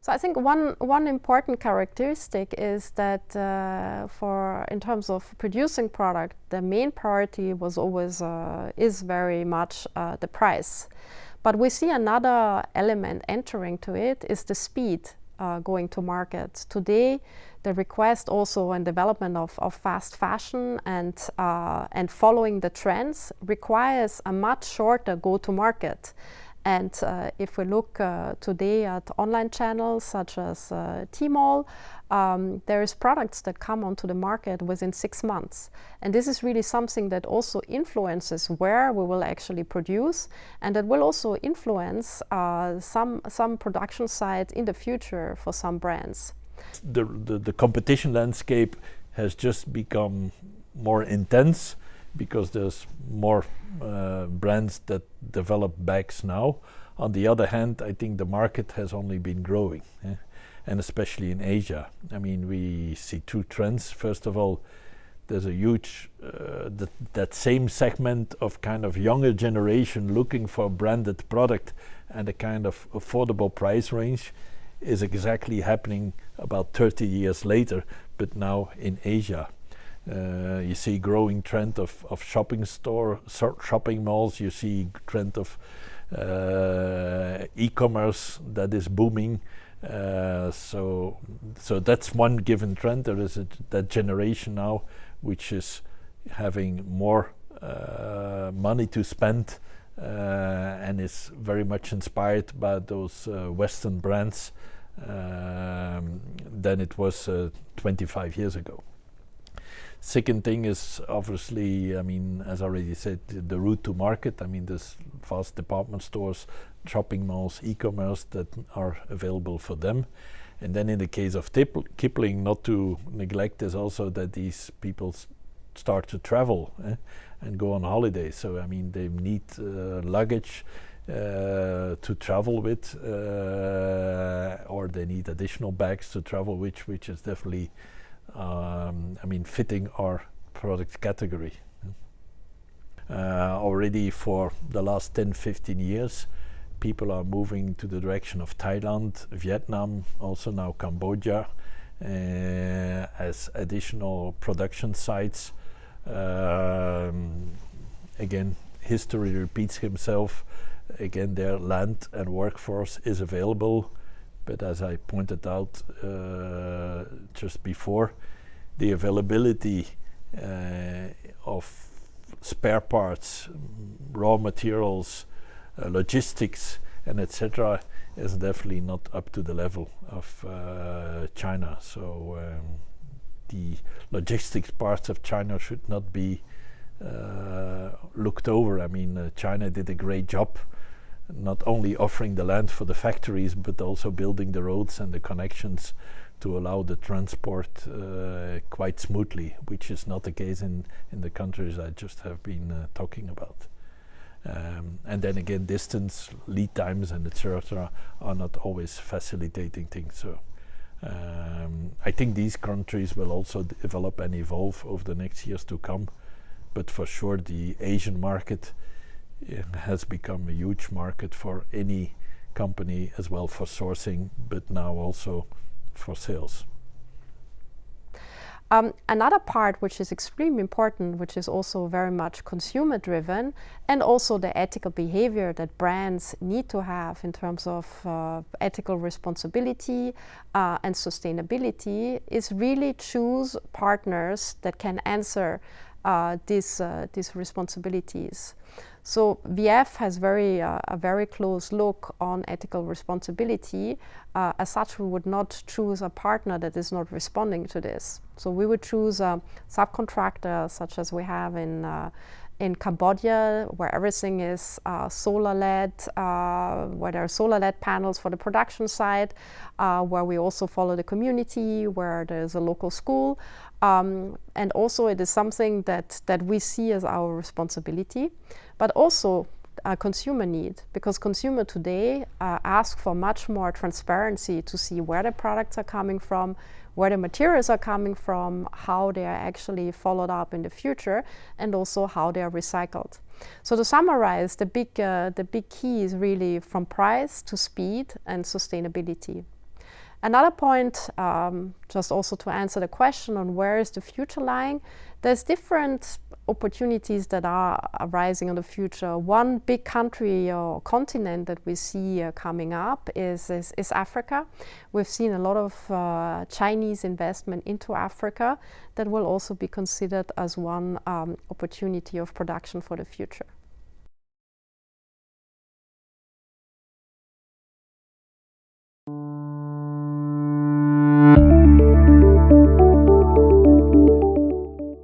So I think one important characteristic is that in terms of producing product, the main priority was always is very much the price. But we see another element entering to it is the speed going to market. Today, the request also and development of fast fashion and following the trends requires a much shorter go-to-market. And if we look today at online channels such as Tmall, there is products that come onto the market within 6 months. And this is really something that also influences where we will actually produce, and that will also influence some production sites in the future for some brands. The competition landscape has just become more intense because there's more brands that develop bags now. On the other hand, I think the market has only been growing, and especially in Asia. I mean, we see two trends. First of all, there's a huge, that same segment of kind of younger generation looking for a branded product and a kind of affordable price range is exactly happening about 30 years later, but now in Asia. You see growing trend of shopping malls. You see trend of e-commerce that is booming. So that's one given trend. There is that generation now which is having more money to spend and is very much inspired by those Western brands than it was 25 years ago. Second thing is obviously, I mean, as I already said, the route to market. I mean, there's vast department stores, shopping malls, e-commerce that are available for them. And then in the case of Kipling, not to neglect is also that these people start to travel and go on holiday. So, I mean, they need luggage to travel with, or they need additional bags to travel with, which is definitely I mean, fitting our product category. Already for the last 10-15 years, people are moving to the direction of Thailand, Vietnam, also now Cambodia, as additional production sites. Again, history repeats himself. Again, their land and workforce is available. But as I pointed out just before, the availability of spare parts, raw materials, logistics, and etc. is definitely not up to the level of China. So the logistics parts of China should not be looked over. I mean, China did a great job, not only offering the land for the factories, but also building the roads and the connections to allow the transport quite smoothly, which is not the case in the countries I just have been talking about. And then again, distance, lead times, and etc. are not always facilitating things. So I think these countries will also develop and evolve over the next years to come. But for sure, the Asian market has become a huge market for any company, as well for sourcing, but now also for sales. Another part which is extremely important, which is also very much consumer driven, and also the ethical behavior that brands need to have in terms of ethical responsibility and sustainability, is really choose partners that can answer these responsibilities. So VF has a very close look on ethical responsibility. As such, we would not choose a partner that is not responding to this. So we would choose a subcontractor, such as we have in Cambodia, where everything is solar LED, where there are solar LED panels for the production side, where we also follow the community, where there's a local school. And also it is something that we see as our responsibility, but also a consumer need, because consumer today ask for much more transparency to see where the products are coming from, where the materials are coming from, how they are actually followed up in the future, and also how they are recycled. So to summarize, the big key is really from price to speed and sustainability. Another point, just also to answer the question on where is the future lying, there's different opportunities that are arising in the future. One big country or continent that we see coming up is Africa. We've seen a lot of Chinese investment into Africa that will also be considered as one opportunity of production for the future.